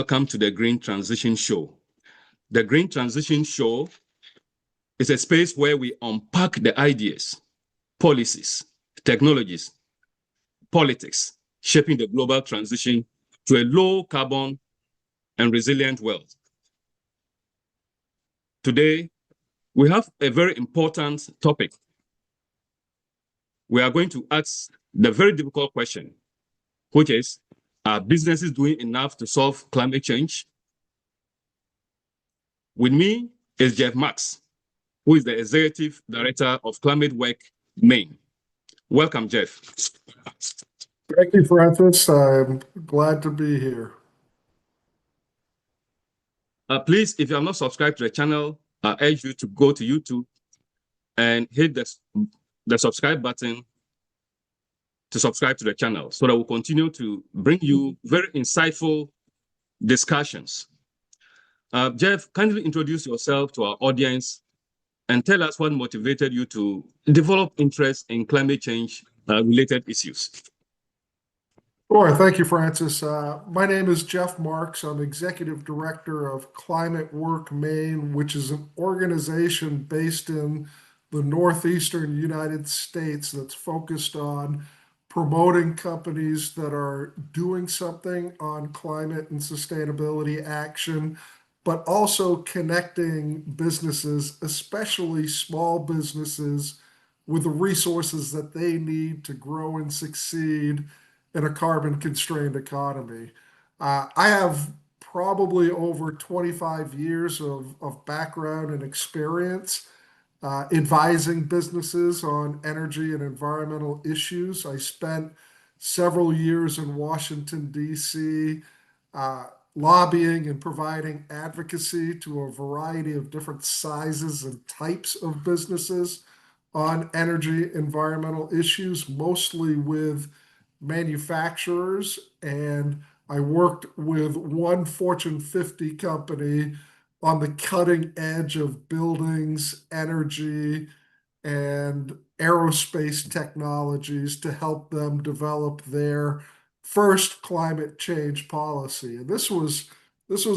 Welcome to the Green Transition Show. The Green Transition Show is a space where we unpack the ideas, policies, technologies, politics, shaping the global transition to a low carbon and resilient world. Today, we have a very important topic. We are going to ask the very difficult question, which is, are businesses doing enough to solve climate change? With me is Jeff Marks, who is the Executive Director of Climate Work Maine. Welcome, Jeff. Thank you, Francis. I'm glad to be here. Please, if you are not subscribed to the channel, I urge you to go to YouTube and hit the subscribe button to subscribe to the channel so that we'll continue to bring you very insightful discussions. Jeff, kindly introduce yourself to our audience and tell us what motivated you to develop interest in climate change related issues. Sure. Thank you, Francis. My name is Jeff Marks. I'm Executive Director of Climate Work Maine, which is an organization based in the northeastern United States that's focused on promoting companies that are doing something on climate and sustainability action, but also connecting businesses, especially small businesses, with the resources that they need to grow and succeed in a carbon-constrained economy. I have probably over 25 years of background and experience advising businesses on energy and environmental issues. I spent several years in Washington, D.C., lobbying and providing advocacy to a variety of different sizes and types of businesses on energy environmental issues, mostly with manufacturers. And I worked with one Fortune 50 company on the cutting edge of buildings, energy, and aerospace technologies to help them develop their first climate change policy. And this was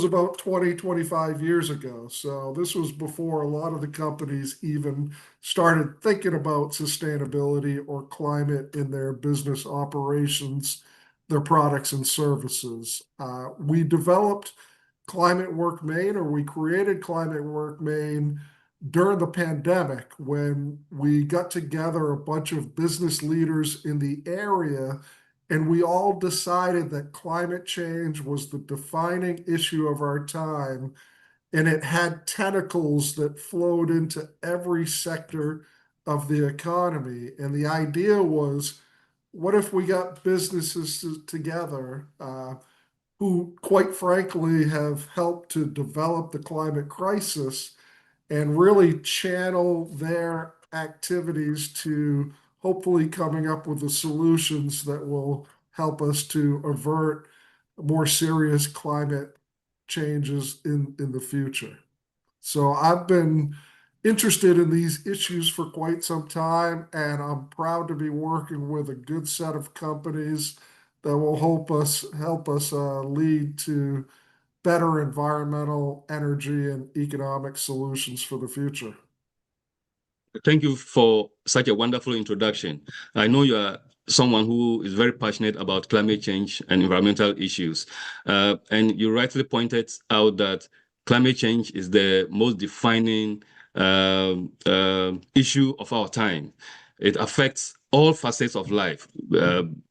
about 25 years ago. So this was before a lot of the companies even started thinking about sustainability or climate in their business operations, their products and services. We developed Climate Work Maine, or we created Climate Work Maine during the pandemic when we got together a bunch of business leaders in the area, and we all decided that climate change was the defining issue of our time, and it had tentacles that flowed into every sector of the economy. And the idea was, what if we got businesses together who, quite frankly, have helped to develop the climate crisis and really channel their activities to hopefully coming up with the solutions that will help us to avert more serious climate changes in the future. So I've been interested in these issues for quite some time, and I'm proud to be working with a good set of companies that will help us lead to better environmental, energy, and economic solutions for the future. Thank you for such a wonderful introduction. I know you are someone who is very passionate about climate change and environmental issues. And you rightly pointed out that climate change is the most defining issue of our time. It affects all facets of life,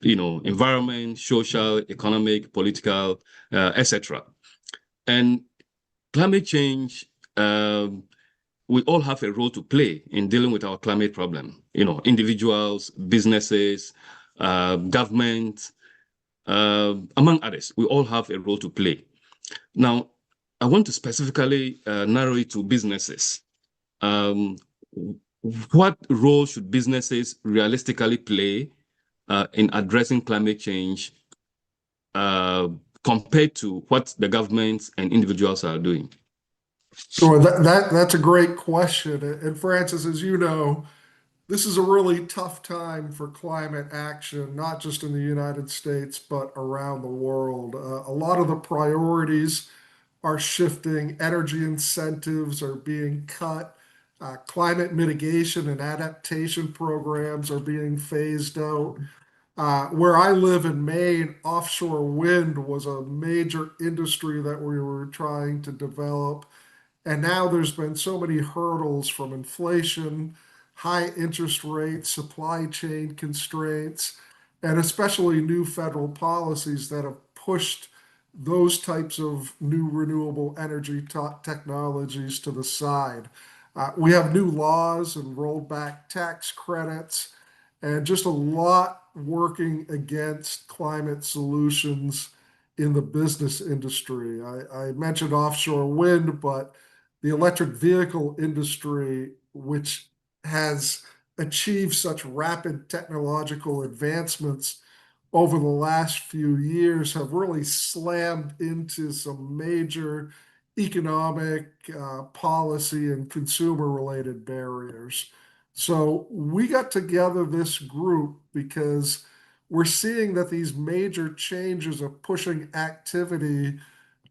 environment, social, economic, political, etc. And climate change, we all have a role to play in dealing with our climate problem. Individuals, businesses, government, among others, we all have a role to play. Now, I want to specifically narrow it to businesses. What role should businesses realistically play in addressing climate change compared to what the government and individuals are doing? Sure, that's a great question. And Francis, as you know, This is a really tough time for climate action, not just in the United States, but around the world. A lot of the priorities are shifting, energy incentives are being cut, climate mitigation and adaptation programs are being phased out. Where I live in Maine, offshore wind was a major industry that we were trying to develop. And now there's been so many hurdles from inflation, high interest rates, supply chain constraints, and especially new federal policies that have pushed those types of new renewable energy technologies to the side. We have new laws and rolled back tax credits, and just a lot working against climate solutions in the business industry. I mentioned offshore wind, but the electric vehicle industry, which has achieved such rapid technological advancements over the last few years, have really slammed into some major economic, policy, and consumer related barriers. So we got together this group because we're seeing that these major changes are pushing activity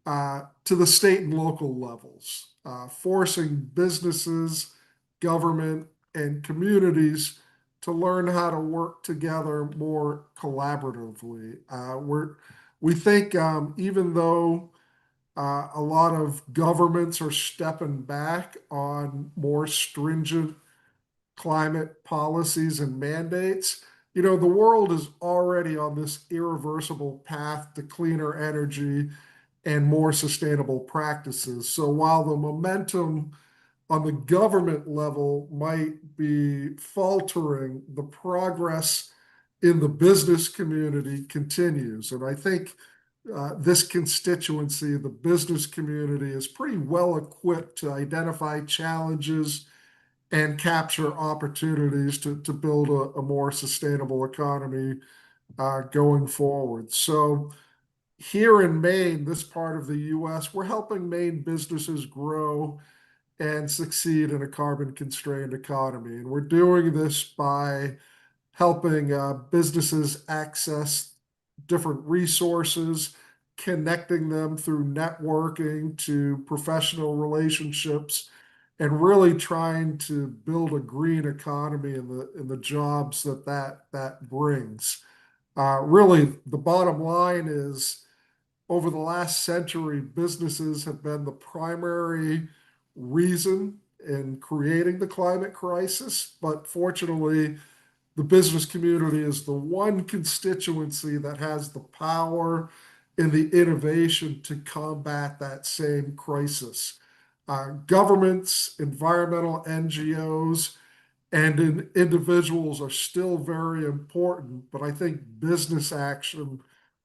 to the state and local levels, forcing businesses, government, and communities to learn how to work together more collaboratively. We think even though a lot of governments are stepping back on more stringent climate policies and mandates, the world is already on this irreversible path to cleaner energy and more sustainable practices. So while the momentum on the government level might be faltering, the progress in the business community continues. And I think this constituency, the business community, is pretty well equipped to identify challenges and capture opportunities to build a more sustainable economy going forward. So here in Maine, this part of the US, we're helping Maine businesses grow and succeed in a carbon constrained economy. And we're doing this by helping businesses access different resources, connecting them through networking to professional relationships, and really trying to build a green economy in the jobs that brings. Really, the bottom line is over the last century, businesses have been the primary reason in creating the climate crisis. But fortunately, the business community is the one constituency that has the power and the innovation to combat that same crisis. Governments, environmental NGOs, and individuals are still very important, but I think business action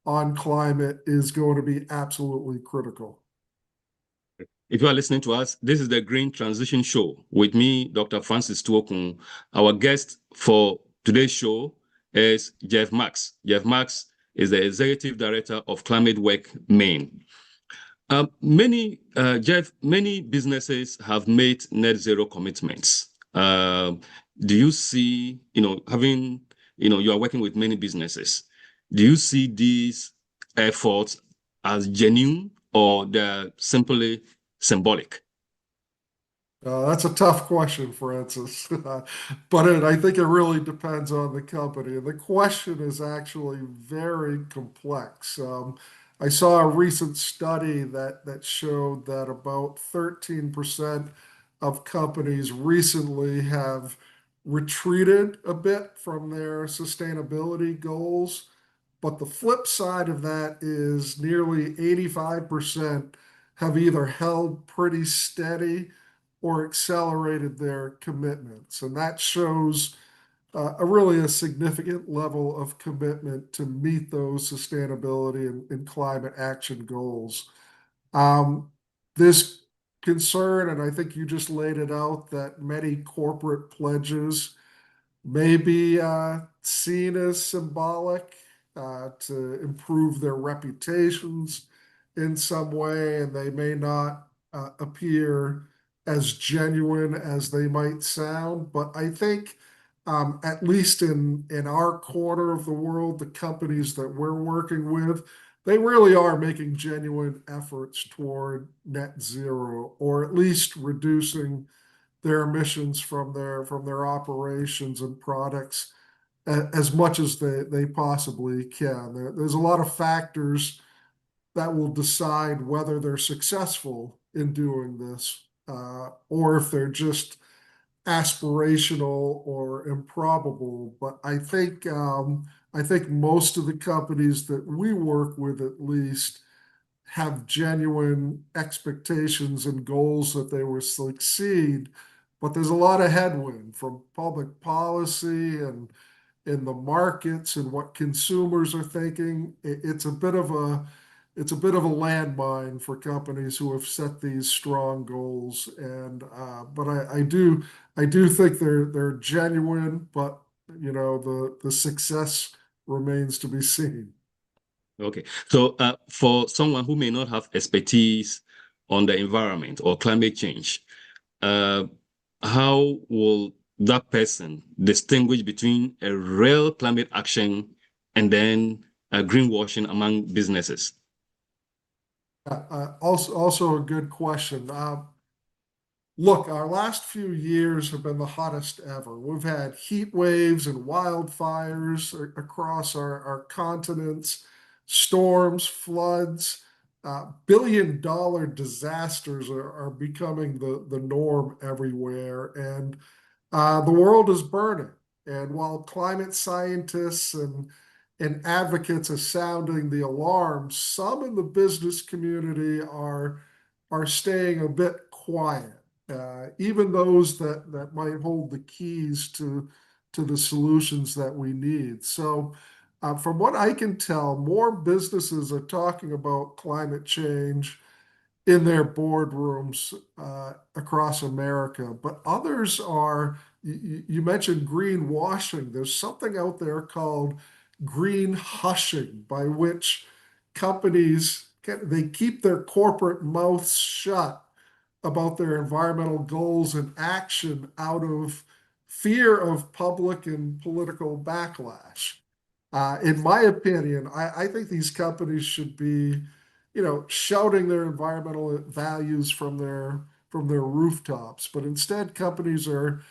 on climate is going to be absolutely critical. If you are listening to us, this is the Green Transition Show with me, Dr. Francis Tuokun. Our guest for today's show is Jeff Marks. Jeff Marks is the Executive Director of Climate Work Maine. Jeff, many businesses have made net zero commitments. Do you see, you are working with many businesses. Do you see these efforts as genuine or they're simply symbolic? That's a tough question, Francis. But I think it really depends on the company. And the question is actually very complex. I saw a recent study that showed that about 13% of companies recently have retreated a bit from their sustainability goals. But the flip side of that is nearly 85% have either held pretty steady or accelerated their commitments. And that shows really a significant level of commitment to meet those sustainability and climate action goals. This concern, and I think you just laid it out, that many corporate pledges may be seen as symbolic to improve their reputations in some way, and they may not appear as genuine as they might sound. But I think at least in our corner of the world, the companies that we're working with, they really are making genuine efforts toward net zero, or at least reducing their emissions from their operations and products as much as they possibly can. There's a lot of factors that will decide whether they're successful in doing this, or if they're just aspirational or improbable. But I think most of the companies that we work with, at least, have genuine expectations and goals that they will succeed. But there's a lot of headwind from public policy and in the markets and what consumers are thinking. It's a bit of a landmine for companies who have set these strong goals. And but I do think they're genuine, but the success remains to be seen. Okay. So for someone who may not have expertise on the environment or climate change, uh, how will that person distinguish between a real climate action and then greenwashing among businesses? Also a good question. Look, our last few years have been the hottest ever. We've had heat waves and wildfires across our continents, storms, floods, billion-dollar disasters are becoming the norm everywhere. And the world is burning. And while climate scientists and advocates are sounding the alarm, some in the business community are staying a bit quiet, even those that might hold the keys to the solutions that we need. So, from what I can tell, more businesses are talking about climate change in their boardrooms across America, but others are. You mentioned greenwashing. There's something out there called green hushing, by which companies they keep their corporate mouths shut about their environmental goals and action out of fear of public and political backlash. In my opinion, I think these companies should be, shouting their environmental values from their rooftops. But instead, companies are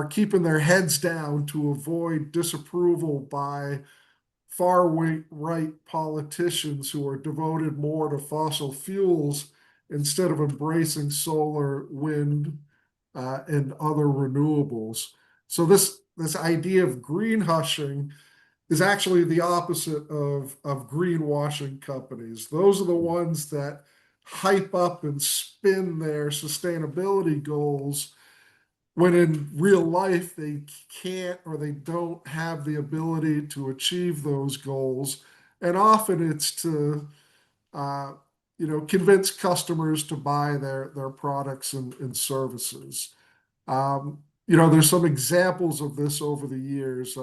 keeping their heads down to avoid disapproval by far right politicians who are devoted more to fossil fuels instead of embracing solar, wind, and other renewables. So this idea of green hushing is actually the opposite of greenwashing companies. Those are the ones that hype up and spin their sustainability goals when in real life they can't or they don't have the ability to achieve those goals. And often it's to uh, convince customers to buy their products and services. There's some examples of this over the years.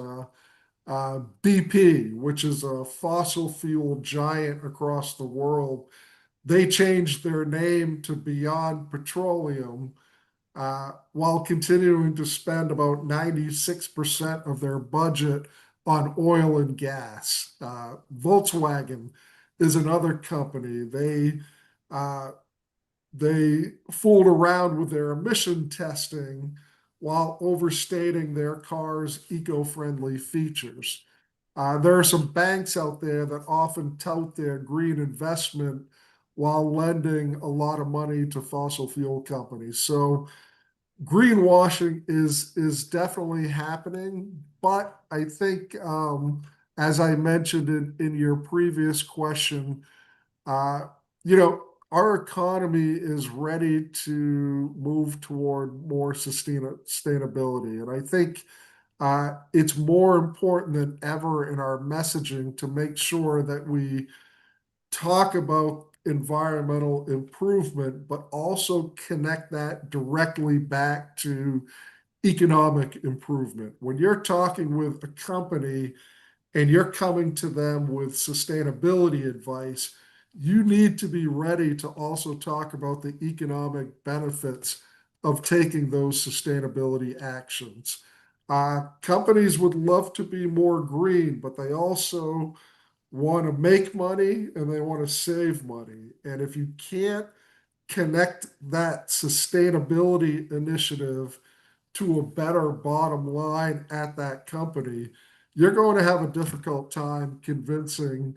BP, which is a fossil fuel giant across the world, they changed their name to Beyond Petroleum, while continuing to spend about 96% of their budget on oil and gas. Volkswagen is another company. Uh, they fooled around with their emission testing while overstating their car's eco-friendly features. There are some banks out there that often tout their green investment while lending a lot of money to fossil fuel companies. So greenwashing is definitely happening, but I think, as I mentioned in your previous question, uh, our economy is ready to move toward more sustainability. And I think it's more important than ever in our messaging to make sure that we talk about environmental improvement, but also connect that directly back to economic improvement. When you're talking with a company and you're coming to them with sustainability advice, you need to be ready to also talk about the economic benefits of taking those sustainability actions. Companies would love to be more green, but they also want to make money and they want to save money. And if you can't connect that sustainability initiative to a better bottom line at that company, you're going to have a difficult time convincing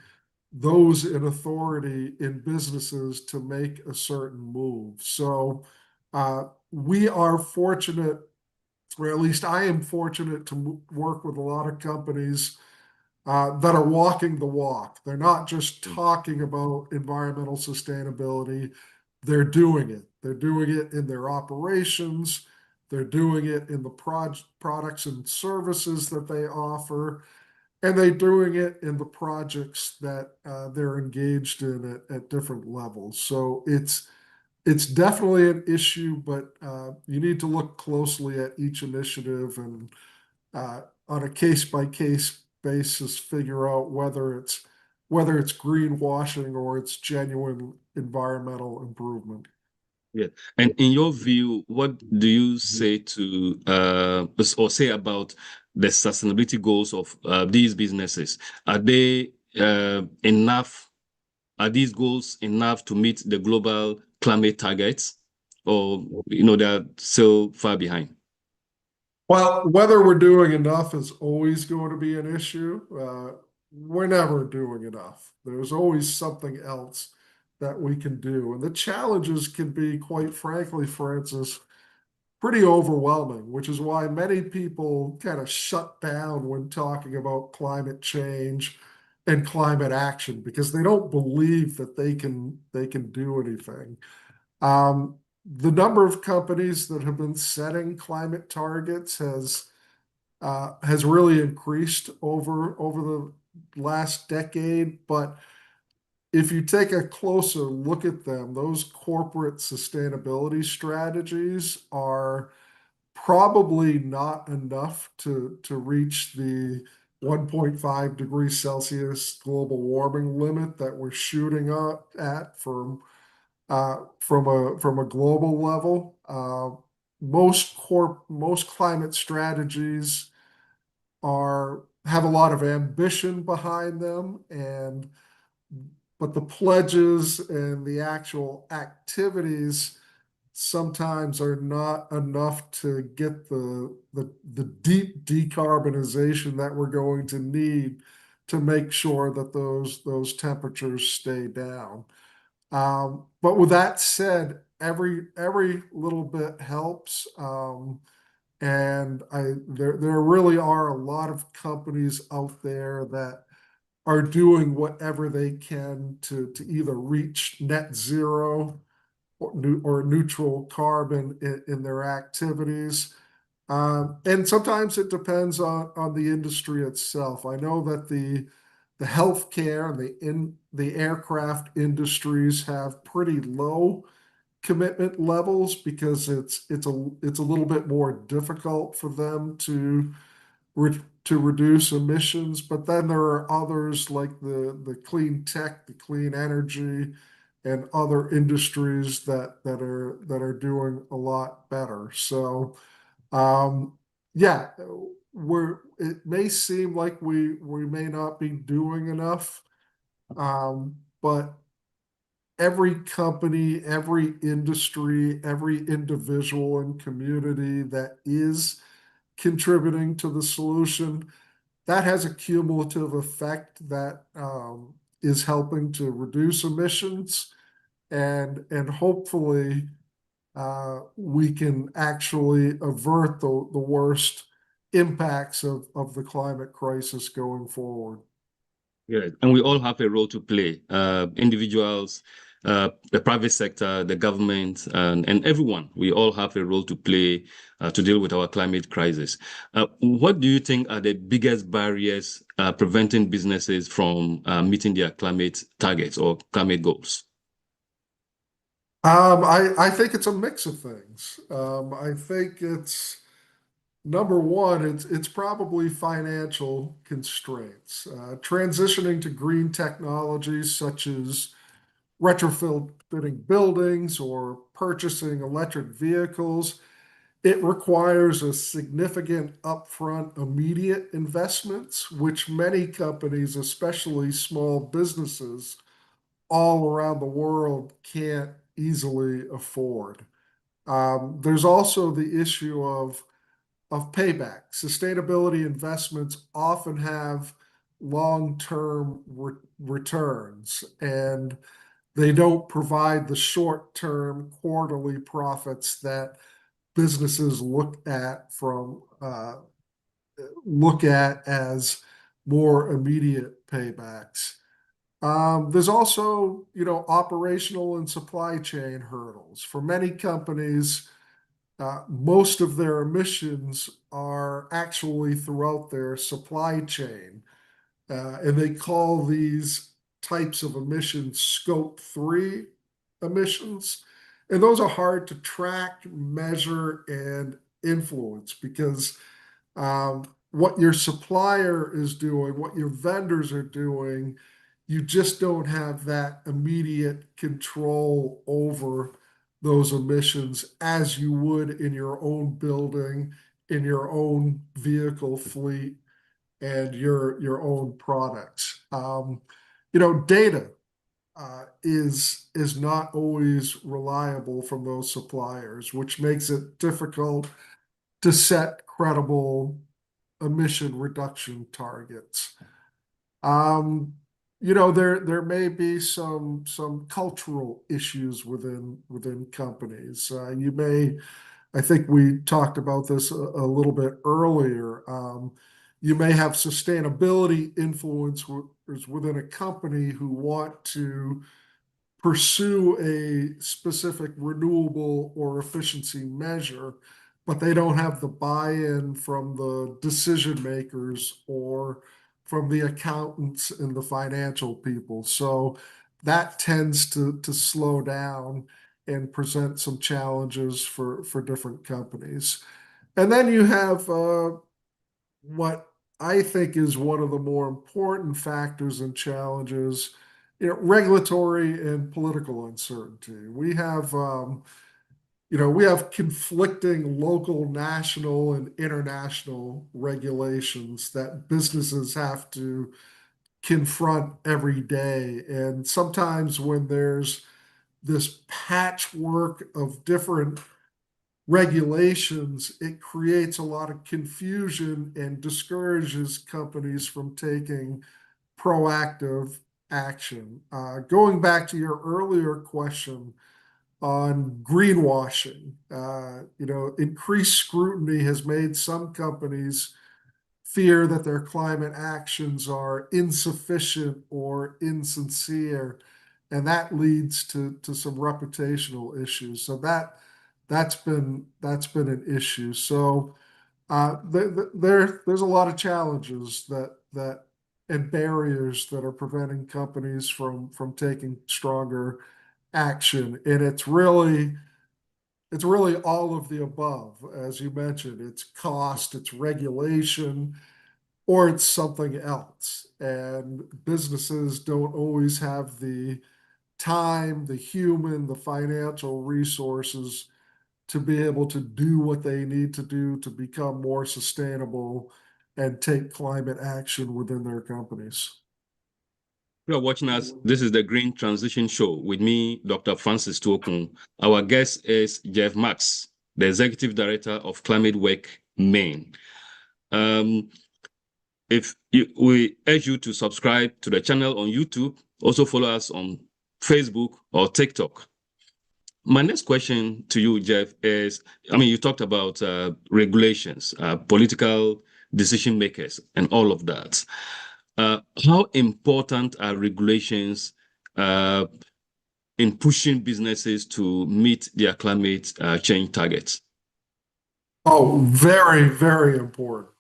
those in authority in businesses to make a certain move. So we are fortunate, or at least I am fortunate, to work with a lot of companies that are walking the walk. They're not just talking about environmental sustainability, they're doing it. They're doing it in their operations, they're doing it in the products and services that they offer, and they're doing it in the projects that they're engaged in at different levels. So it's definitely an issue, but you need to look closely at each initiative and on a case by case basis figure out whether it's greenwashing or it's genuine environmental improvement. Yeah. And in your view, what do you say to or say about the sustainability goals of these businesses? Are they enough? Are these goals enough to meet the global climate targets, or they're still far behind? Well, whether we're doing enough is always going to be an issue. We're never doing enough. There's always something else that we can do. And the challenges can be, quite frankly, Francis, pretty overwhelming, which is why many people kind of shut down when talking about climate change and climate action because they don't believe that they can do anything. The number of companies that have been setting climate targets has really increased over the last decade. But if you take a closer look at them, those corporate sustainability strategies are probably not enough to reach the 1.5 degrees Celsius global warming limit that we're shooting up at from a global level. Most climate strategies have a lot of ambition behind them, but the pledges and the actual activities sometimes are not enough to get the deep decarbonization that we're going to need to make sure that those temperatures stay down. But with that said, every little bit helps. And there really are a lot of companies out there that are doing whatever they can to either reach net zero or neutral carbon in their activities. And sometimes it depends on the industry itself. I know that the healthcare and the aircraft industries have pretty low commitment levels because it's a little bit more difficult for them to reduce emissions. But then there are others like the clean tech, the clean energy, and other industries that are doing a lot better. So yeah, it may seem like we may not be doing enough, but every company, every industry, every individual and community that is contributing to the solution, that has a cumulative effect that is helping to reduce emissions and hopefully we can actually avert the worst impacts of the climate crisis going forward. Yeah, and we all have a role to play. Individuals, the private sector, the government, and everyone. We all have a role to play to deal with our climate crisis. What do you think are the biggest barriers preventing businesses from meeting their climate targets or climate goals? I think it's a mix of things. I think it's number one, it's probably financial constraints. Transitioning to green technologies such as retrofitting buildings or purchasing electric vehicles, It requires a significant upfront immediate investments, which many companies, especially small businesses all around the world, can't easily afford. There's also the issue of payback. Sustainability investments often have long-term returns, and they don't provide the short-term quarterly profits that businesses look at as more immediate paybacks. There's also, operational and supply chain hurdles. For many companies, most of their emissions are actually throughout their supply chain. And they call these types of emissions Scope 3 emissions. And those are hard to track, measure, and influence because what your supplier is doing, what your vendors are doing, you just don't have that immediate control over those emissions as you would in your own building, in your own vehicle fleet, and your own products. Data is not always reliable from those suppliers, which makes it difficult to set credible emission reduction targets. There may be some cultural issues within companies. I think we talked about this a little bit earlier. You may have sustainability influencers within a company who want to pursue a specific renewable or efficiency measure, but they don't have the buy-in from the decision makers or from the accountants and the financial people. So that tends to slow down and present some challenges for different companies. And then you have what I think is one of the more important factors and challenges, regulatory and political uncertainty. We have conflicting local, national, and international regulations that businesses have to confront every day. And sometimes when there's this patchwork of different regulations, it creates a lot of confusion and discourages companies from taking proactive action. Going back to your earlier question on greenwashing, increased scrutiny has made some companies fear that their climate actions are insufficient or insincere, and that leads to some reputational issues. So that's been an issue. So there's a lot of challenges that and barriers that are preventing companies from taking stronger action, and it's really all of the above, as you mentioned. It's cost, it's regulation, or it's something else. And businesses don't always have the time, the human, the financial resources to be able to do what they need to do to become more sustainable and take climate action within their companies. You are watching us. This is the Green Transition Show with me, Dr. Francis Tuokun. Our guest is Jeff Marks, the Executive Director of Climate Work Maine. We urge you to subscribe to the channel on YouTube, also follow us on Facebook or TikTok. My next question to you, Jeff, is, you talked about regulations, political decision makers, and all of that. How important are regulations in pushing businesses to meet their climate change targets? Oh, very, very important.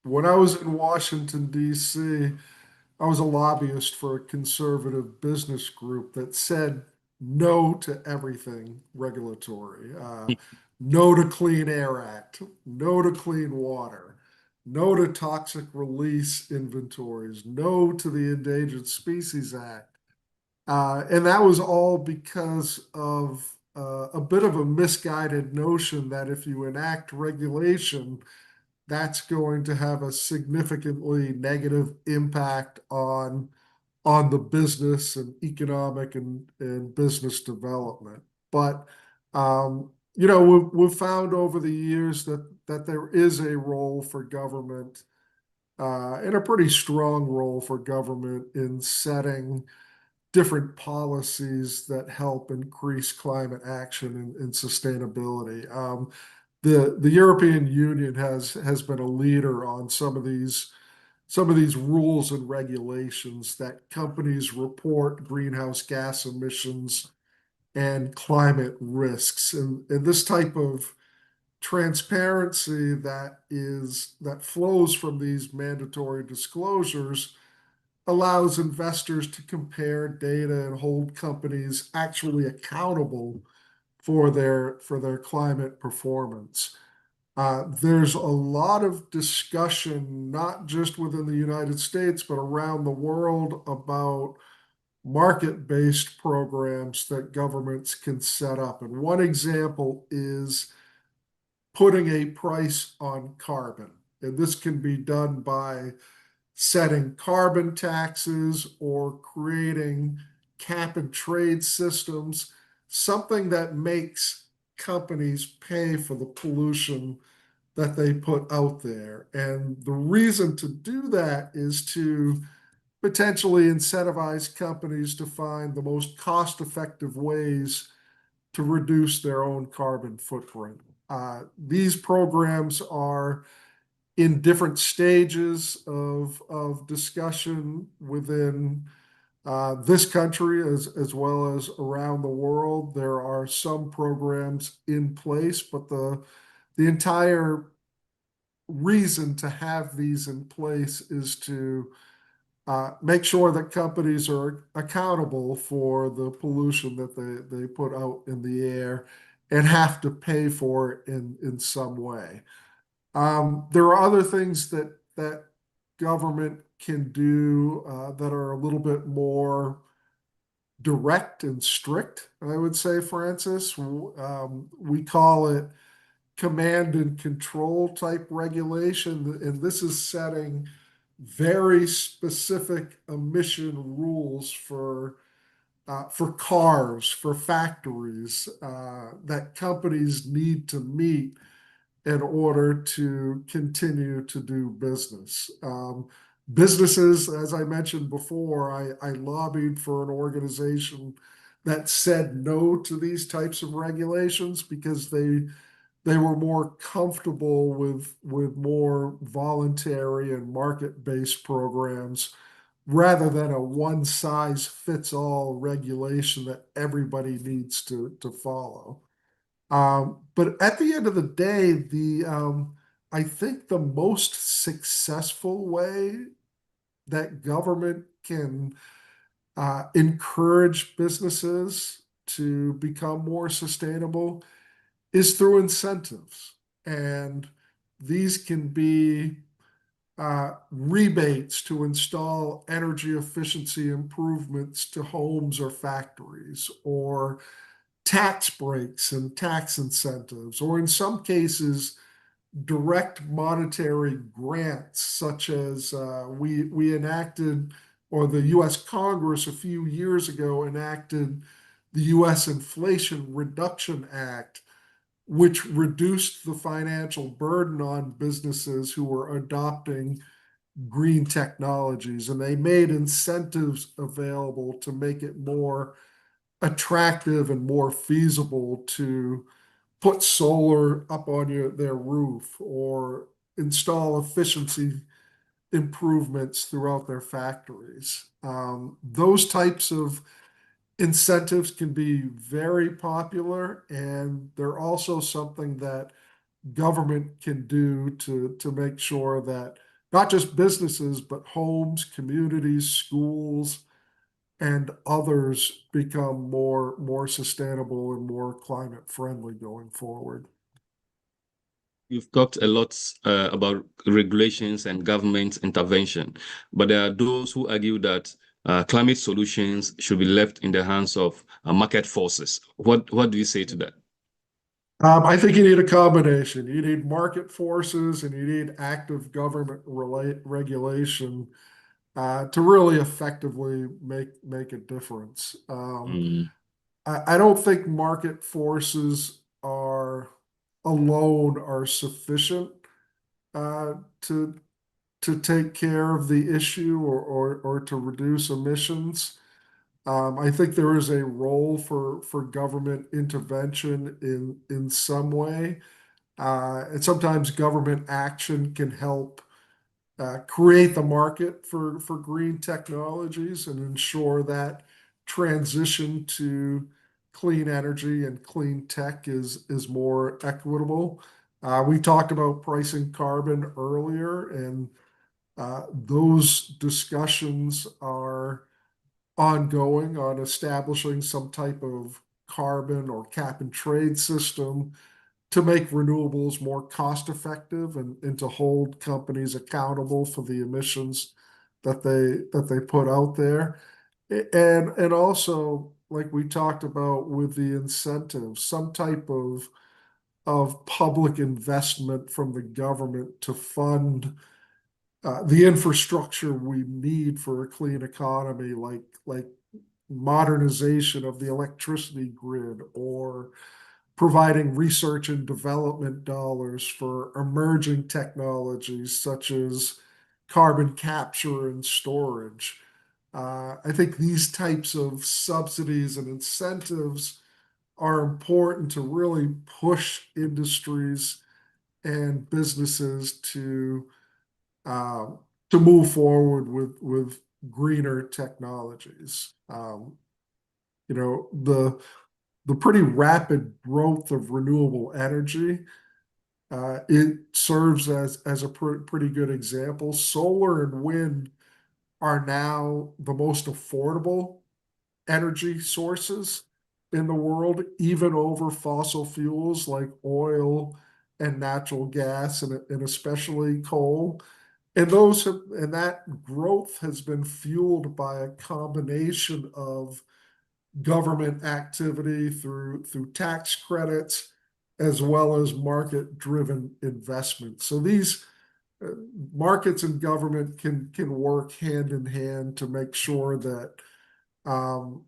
When I was in Washington, D.C., I was a lobbyist for a conservative business group that said no to everything regulatory. No to Clean Air Act, no to clean water, no to toxic release inventories, no to the Endangered Species Act. And that was all because of a bit of a misguided notion that if you enact regulation, that's going to have a significantly negative impact on the business and economic and business development. But we've found over the years that there is a role for government, and a pretty strong role for government in setting different policies that help increase climate action and sustainability. The European Union has been a leader on some of these rules and regulations that companies report greenhouse gas emissions and climate risks. And this type of transparency that flows from these mandatory disclosures allows investors to compare data and hold companies actually accountable for their climate performance. There's a lot of discussion, not just within the United States, but around the world about market-based programs that governments can set up. And one example is putting a price on carbon. And this can be done by setting carbon taxes or creating cap and trade systems, something that makes companies pay for the pollution that they put out there. And the reason to do that is to potentially incentivize companies to find the most cost-effective ways to reduce their own carbon footprint. These programs are in different stages of discussion within this country as well as around the world. There are some programs in place, but the entire reason to have these in place is to make sure that companies are accountable for the pollution that they put out in the air and have to pay for it in some way. There are other things that government can do that are a little bit more direct and strict, I would say, Francis. We call it command and control type regulation, and this is setting very specific emission rules for cars, for factories that companies need to meet in order to continue to do business. Businesses, as I mentioned before, I lobbied for an organization that said no to these types of regulations because they were more comfortable with more voluntary and market-based programs rather than a one-size-fits-all regulation that everybody needs to follow. But at the end of the day, I think the most successful way that government can encourage businesses to become more sustainable is through incentives. And these can be rebates to install energy efficiency improvements to homes or factories, or tax breaks and tax incentives, or in some cases, direct monetary grants, such as we enacted, or the US Congress a few years ago enacted the US Inflation Reduction Act, which reduced the financial burden on businesses who were adopting green technologies. And they made incentives available to make it more attractive and more feasible to put solar up on their roof or install efficiency improvements throughout their factories. Those types of incentives can be very popular, and they're also something that government can do to make sure that not just businesses, but homes, communities, schools, and others become more sustainable and more climate friendly going forward. You've talked a lot about regulations and government intervention, but there are those who argue that climate solutions should be left in the hands of market forces. What do you say to that? I think you need a combination. You need market forces and you need active government regulation to really effectively make a difference. Mm, I don't think market forces are alone are sufficient uh, to to take care of the issue or to reduce emissions. I think there is a role for government intervention in some way, and sometimes government action can help create the market for green technologies and ensure that transition to clean energy and clean tech is more equitable. We talked about pricing carbon earlier, and those discussions are ongoing on establishing some type of carbon or cap and trade system to make renewables more cost effective and to hold companies accountable for the emissions that they put out there. And also, like we talked about with the incentives, some type of public investment from the government to fund the infrastructure we need for a clean economy, like modernization of the electricity grid or providing research and development dollars for emerging technologies such as carbon capture and storage. I think these types of subsidies and incentives are important to really push industries and businesses uh, to move forward with greener technologies. The pretty rapid growth of renewable energy, it serves as a pretty good example. Solar and wind are now the most affordable energy sources in the world, even over fossil fuels like oil and natural gas and especially coal. And that growth has been fueled by a combination of government activity through tax credits as well as market-driven investment. So these uh, markets and government can work hand in hand to make sure that um,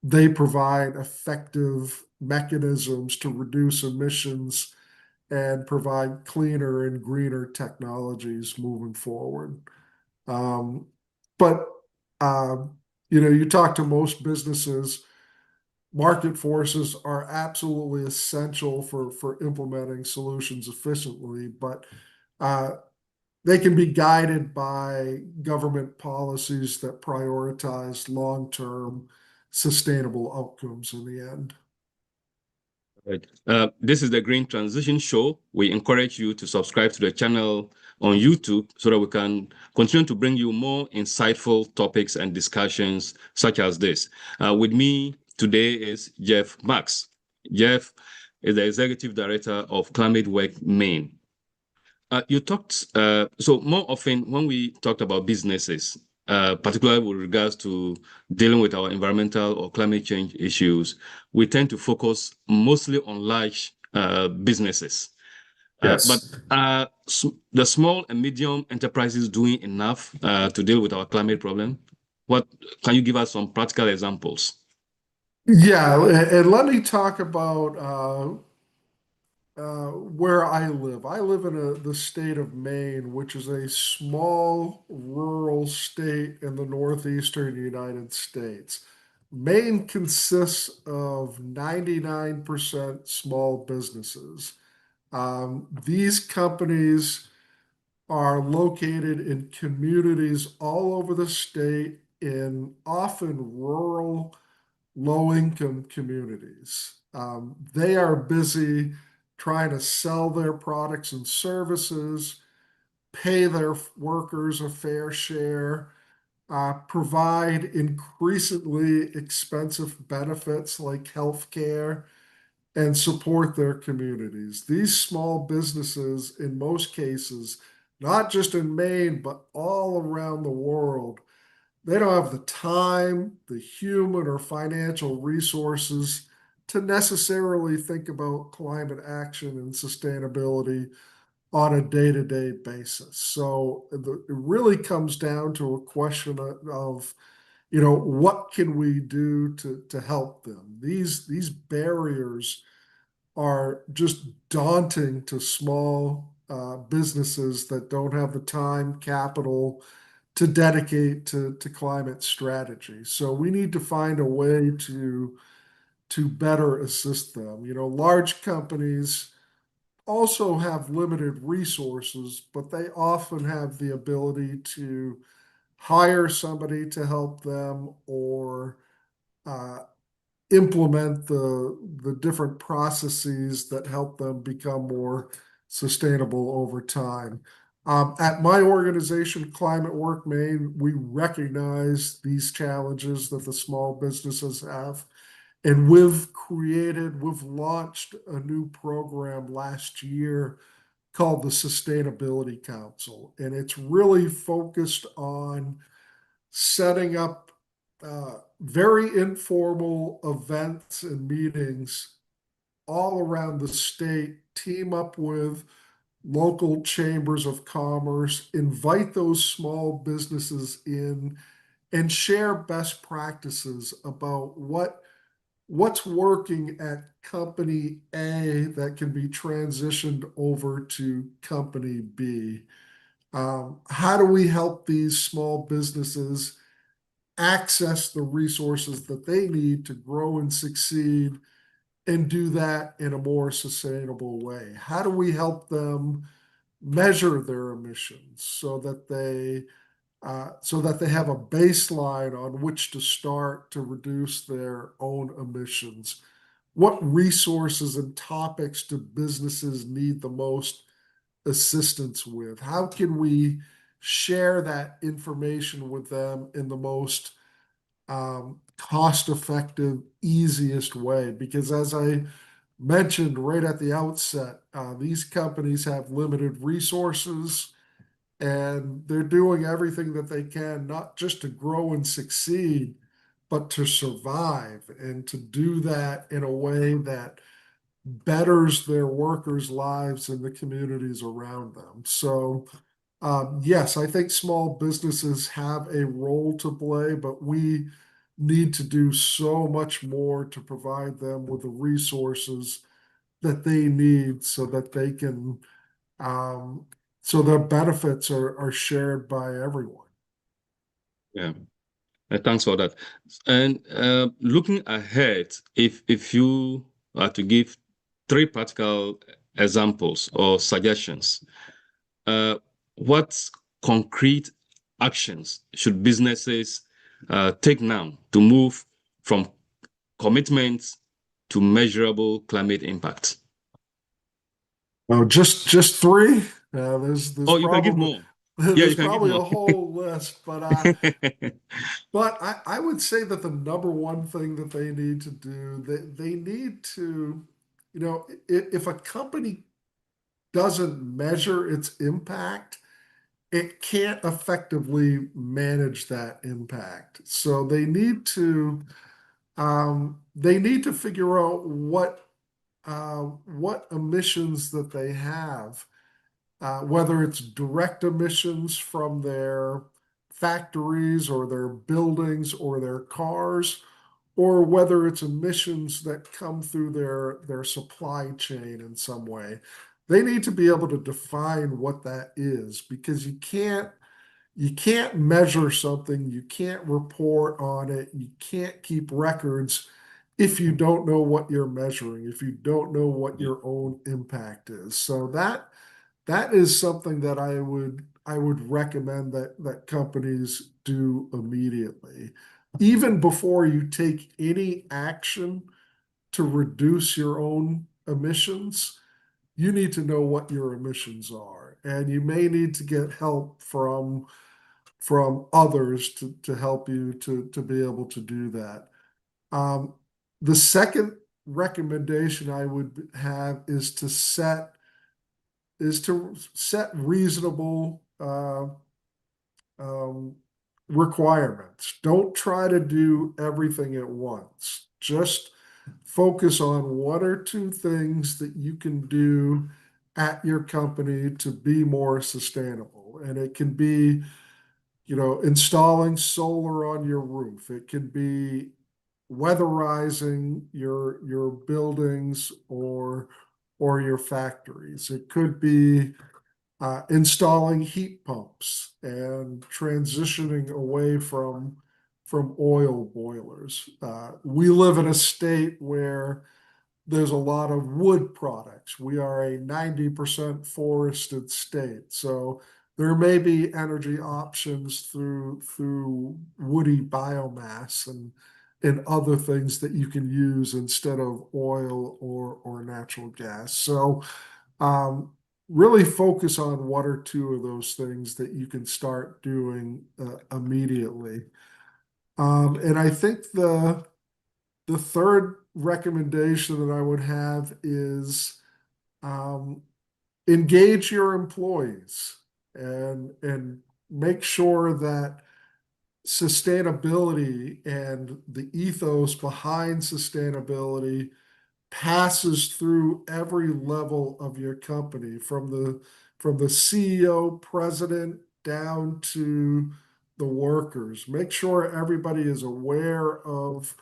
they provide effective mechanisms to reduce emissions and provide cleaner and greener technologies moving forward. Um, but you talk to most businesses, market forces are absolutely essential for implementing solutions efficiently, but uh, they can be guided by government policies that prioritize long-term sustainable outcomes in the end. right. This is the Green Transition Show. We encourage you to subscribe to the channel on YouTube so that we can continue to bring you more insightful topics and discussions such as this. With me today is Jeff Marks. Jeff is the Executive Director of Climate Work Maine. You talked, so more often when we talked about businesses, particularly with regards to dealing with our environmental or climate change issues, we tend to focus mostly on large businesses. But Yes. the small and medium enterprises doing enough to deal with our climate problem? What can you give us some practical examples? Yeah, and let me talk about where I live. I live in the state of Maine, which is a small rural state in the northeastern United States. Maine consists of 99% small businesses. These companies are located in communities all over the state in often rural low-income communities. They are busy trying to sell their products and services, pay their workers a fair share, provide increasingly expensive benefits like healthcare, and support their communities. These small businesses, in most cases, not just in Maine, but all around the world, they don't have the time, the human or financial resources to necessarily think about climate action and sustainability on a day-to-day basis. So it really comes down to a question of, what can we do to help them? These barriers are just daunting to small businesses that don't have the time, capital to dedicate to climate strategy. So we need to find a way to better assist them. Large companies also have limited resources, but they often have the ability to hire somebody to help them or uh, implement the different processes that help them become more sustainable over time. At my organization, Climate Work Maine, we recognize these challenges that the small businesses have. And we've launched a new program last year called the Sustainability Council. And it's really focused on setting up very informal events and meetings all around the state, team up with local chambers of commerce, invite those small businesses in, and share best practices about what's working at company A that can be transitioned over to company B. How do we help these small businesses access the resources that they need to grow and succeed and do that in a more sustainable way? How do we help them measure their emissions so that they have a baseline on which to start to reduce their own emissions? What resources and topics do businesses need the most assistance with? How can we share that information with them in the most cost effective, easiest way? Because as I mentioned right at the outset, these companies have limited resources and they're doing everything that they can, not just to grow and succeed, but to survive and to do that in a way that betters their workers' lives and the communities around them. So, yes, I think small businesses have a role to play, but we need to do so much more to provide them with the resources that they need so that they can, um, so their benefits are shared by everyone. Yeah. Thanks for that. And looking ahead, if you are to give three practical examples or suggestions, what concrete actions should businesses take now to move from commitments to measurable climate impact? Oh, just three. There's Oh, you can give probably more. Yeah, there's you can give probably a more. whole list, but I would say that the number one thing that they need to do, they need to, if a company doesn't measure its impact, it can't effectively manage that impact. So they need to figure out what emissions that they have, whether it's direct emissions from their factories or their buildings or their cars, or whether it's emissions that come through their supply chain in some way. They need to be able to define what that is because you can't measure something, you can't report on it, you can't keep records if you don't know what you're measuring, if you don't know what your own impact is. So that is something that I would recommend that companies do immediately. Even before you take any action to reduce your own emissions, you need to know what your emissions are. And you may need to get help from others to help you to be able to do that. Um, the second recommendation I would have is to set reasonable um, requirements. Don't try to do everything at once. Just focus on one or two things that you can do at your company to be more sustainable. And it can be, installing solar on your roof. It can be weatherizing your buildings or your factories. It could be installing heat pumps and transitioning away from oil boilers. We live in a state where there's a lot of wood products. We are a 90% forested state. So there may be energy options through woody biomass and other things that you can use instead of oil or natural gas. So um, really focus on one or two of those things that you can start doing immediately. And I think the third recommendation that I would have is um, engage your employees and make sure that sustainability and the ethos behind sustainability passes through every level of your company, from the CEO, president, down to the workers. Make sure everybody is aware of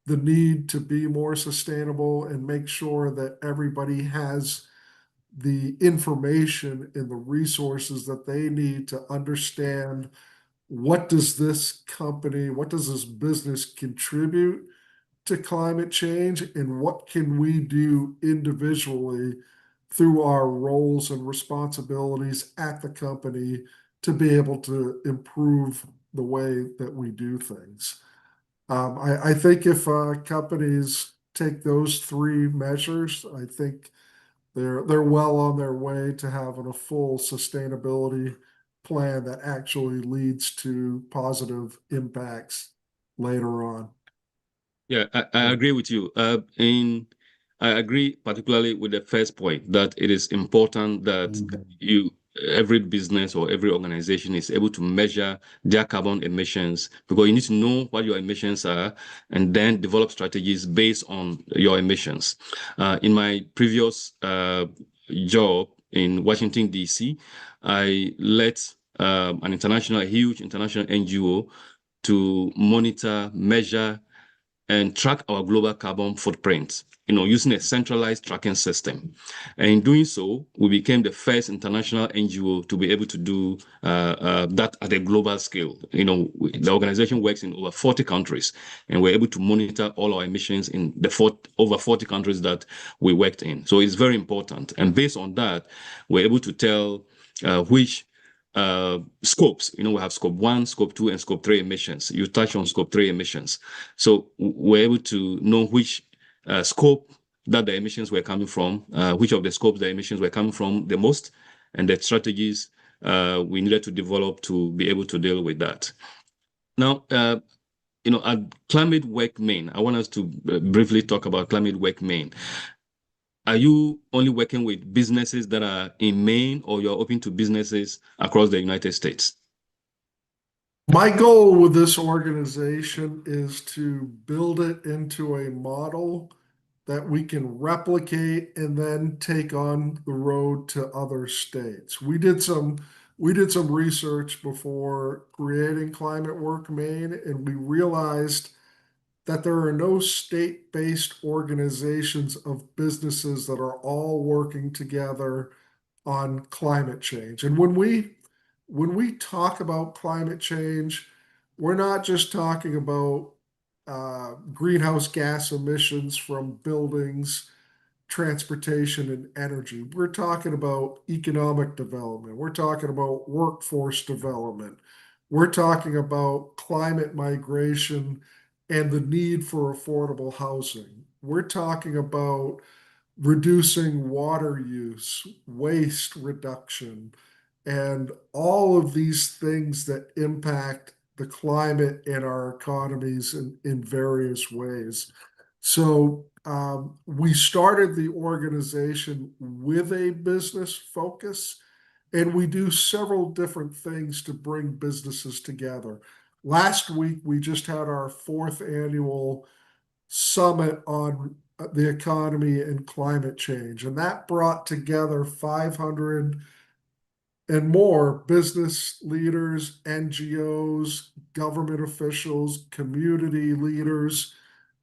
the need to be more sustainable and make sure that everybody has the information and the resources that they need to understand what does this company, what does this business contribute to climate change, and what can we do individually through our roles and responsibilities at the company to be able to improve the way that we do things. I think if companies take those three measures, I think they're well on their way to having a full sustainability plan that actually leads to positive impacts later on. Yeah, I agree with you. I agree particularly with the first point that it is important that every business or every organization is able to measure their carbon emissions, because you need to know what your emissions are and then develop strategies based on your emissions. In my previous job in Washington, D.C., I led a huge international NGO to monitor, measure, and track our global carbon footprint, using a centralized tracking system. And in doing so, we became the first international NGO to be able to do that at a global scale. The organization works in over 40 countries, and we're able to monitor all our emissions in the over 40 countries that we worked in. So it's very important. And based on that, we're able to tell which scopes. We have scope 1, scope 2, and scope 3 emissions. You touch on scope 3 emissions. So we're able to know which scope that the emissions were coming from, which of the scopes the emissions were coming from the most, and the strategies we needed to develop to be able to deal with that. Now, at Climate Work Maine, I want us to briefly talk about Climate Work Maine. Are you only working with businesses that are in Maine, or you're open to businesses across the United States? My goal with this organization is to build it into a model that we can replicate and then take on the road to other states. We did some research before creating Climate Work Maine, and we realized that there are no state-based organizations of businesses that are all working together on climate change. And when we talk about climate change, we're not just talking about greenhouse gas emissions from buildings, transportation, and energy. We're talking about economic development. We're talking about workforce development. We're talking about climate migration and the need for affordable housing. We're talking about reducing water use, waste reduction, and all of these things that impact the climate and our economies in various ways. So we started the organization with a business focus, and we do several different things to bring businesses together. Last week, we just had our fourth annual summit on the economy and climate change, and that brought together 500 and more business leaders, NGOs, government officials, community leaders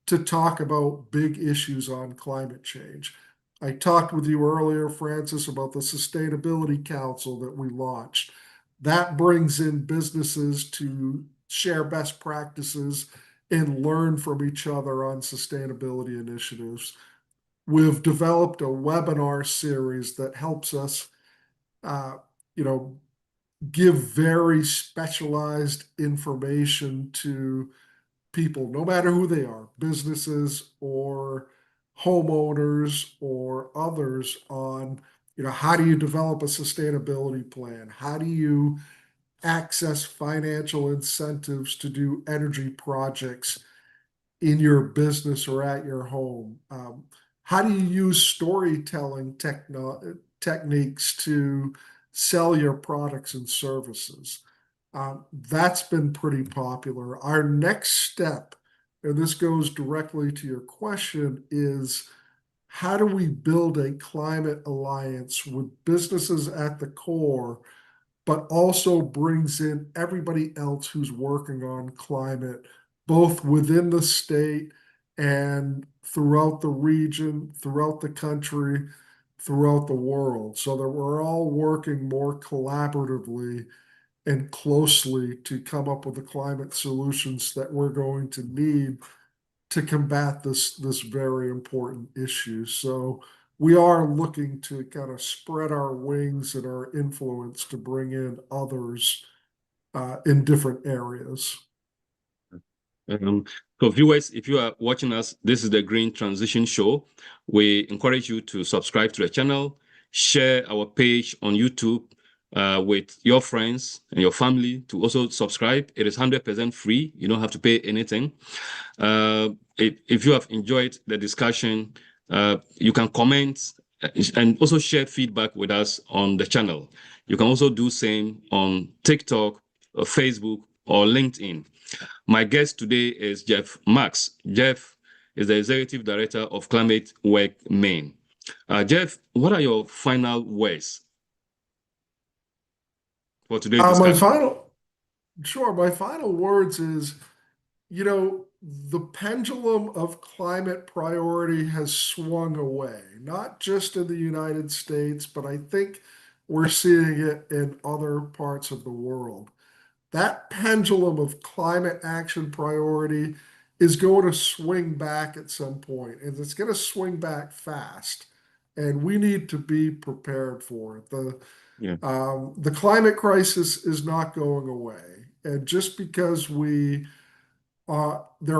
to talk about big issues on climate change. I talked with you earlier, Francis, about the Sustainability Council that we launched. That brings in businesses to share best practices and learn from each other on sustainability initiatives. We've developed a webinar series that helps us, uh, you know, give very specialized information to people, no matter who they are, businesses or homeowners or others, on, how do you develop a sustainability plan? How do you access financial incentives to do energy projects in your business or at your home? How do you use storytelling techniques to sell your products and services? That's been pretty popular. Our next step, and this goes directly to your question, is how do we build a climate alliance with businesses at the core, but also brings in everybody else who's working on climate, both within the state and throughout the region, throughout the country, throughout the world, so that we're all working more collaboratively and closely to come up with the climate solutions that we're going to need to combat this very important issue. So we are looking to kind of spread our wings and our influence to bring in others in different areas. So viewers, if you are watching us, this is the Green Transition Show. We encourage you to subscribe to the channel, share our page on YouTube with your friends and your family to also subscribe. It is 100% free. You don't have to pay anything. If you have enjoyed the discussion, you can comment and also share feedback with us on the channel. You can also do same on TikTok, or Facebook, or LinkedIn. My guest today is Jeff Marks. Jeff is the Executive Director of Climate Work Maine. Jeff, what are your final words for today's discussion? My final words is, the pendulum of climate priority has swung away, not just in the United States, but I think we're seeing it in other parts of the world. That pendulum of climate action priority is going to swing back at some point, and it's going to swing back fast. And we need to be prepared for it. The climate crisis is not going away. And just because there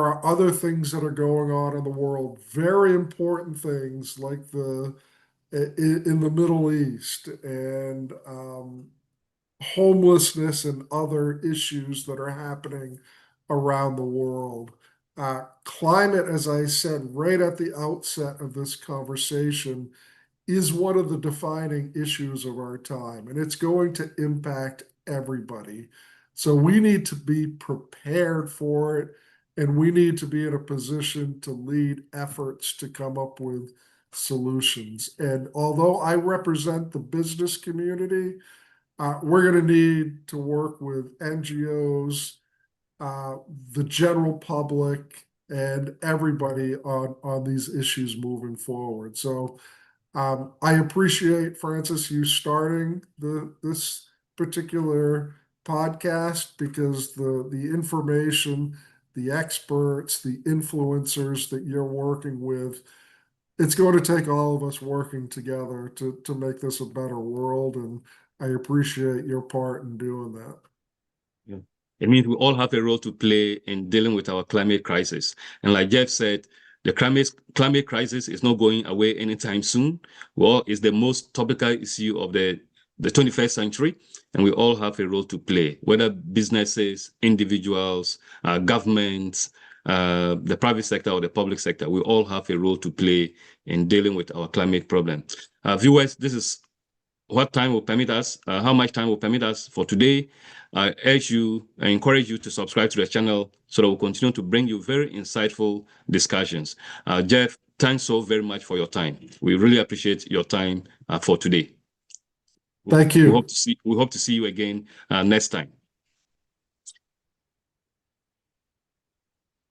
are other things that are going on in the world, very important things like in the Middle East and homelessness and other issues that are happening around the world. Climate, as I said right at the outset of this conversation, is one of the defining issues of our time, and it's going to impact everybody. So we need to be prepared for it, and we need to be in a position to lead efforts to come up with solutions. And although I represent the business community, we're going to need to work with NGOs, the general public, and everybody on these issues moving forward. So I appreciate, Francis, you starting this particular podcast, because the information, the experts, the influencers that you're working with, it's going to take all of us working together to make this a better world. And I appreciate your part in doing that. Yeah. It means we all have a role to play in dealing with our climate crisis. And like Jeff said, the climate crisis is not going away anytime soon. Well, it's the most topical issue of the 21st century, and we all have a role to play, whether businesses, individuals, governments, the private sector or the public sector. We all have a role to play in dealing with our climate problem. Viewers, this is what time will permit us, how much time will permit us for today. I encourage you to subscribe to the channel so that we'll continue to bring you very insightful discussions. Jeff, thanks so very much for your time. We really appreciate your time for today. Thank you. We hope to see you again next time.